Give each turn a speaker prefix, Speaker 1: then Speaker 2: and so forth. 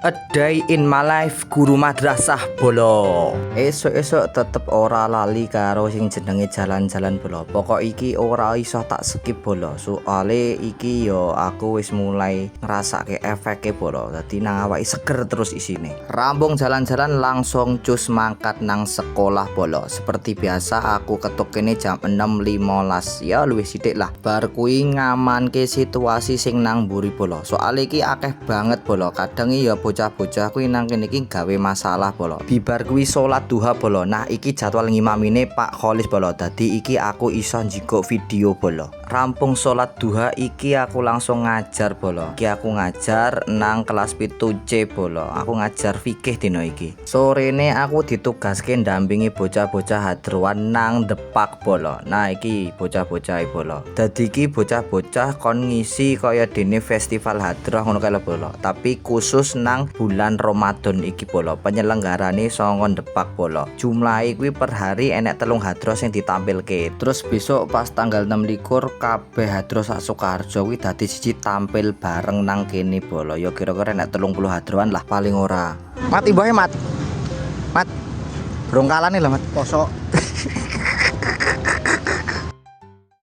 Speaker 1: A day in my life guru madrasah bolo. Esok-esok tetep ora lali karo sing jenenge jalan-jalan bolo. Pokok iki ora iso tak skip bolo. Soale iki yo aku wis mulai ngrasake efeke bolo. Dadi nang awake seger terus isine. Rampung jalan-jalan langsung cus mangkat nang sekolah bolo. Seperti biasa aku ketuk kene jam 6.15. Ya luwih sithik lah. Bar kuwi ngamanke situasi sing nang mburi bolo. Soale iki akeh banget bolo. Kadang ya bocah-bocah kuwi nang kene iki gawe masalah bolo. Bibar kuwi salat duha bolo. Nah iki jadwal ngimamine Pak Kholis bolo. Dadi iki aku iso njikuk video bolo. Rampung salat duha iki aku langsung ngajar bolo. Iki aku ngajar nang kelas 7C bolo. Aku ngajar fikih dino iki. Sorene aku ditugaske ndampingi bocah-bocah hadrowan nang Depak bolo. Nah iki bocah-bocah bolo. Dadi iki bocah-bocah kon ngisi kaya dene festival hadroh ngono kae bolo. Tapi khusus nang bulan Ramadan iki bolo. Penyelenggarane saka Depak bolo. Jumlahe kuwi per hari enek 3 hadroh sing ditampilke. Terus besok pas tanggal 26 kabeh hadroh sak Sukoharjo kuwi dadi siji tampil bareng nang kene bolo. Ya kira-kira enek 30 hadrohan lah paling ora. Mat imbahe mat. Mat. Brongkalane lah mat.
Speaker 2: Kosok.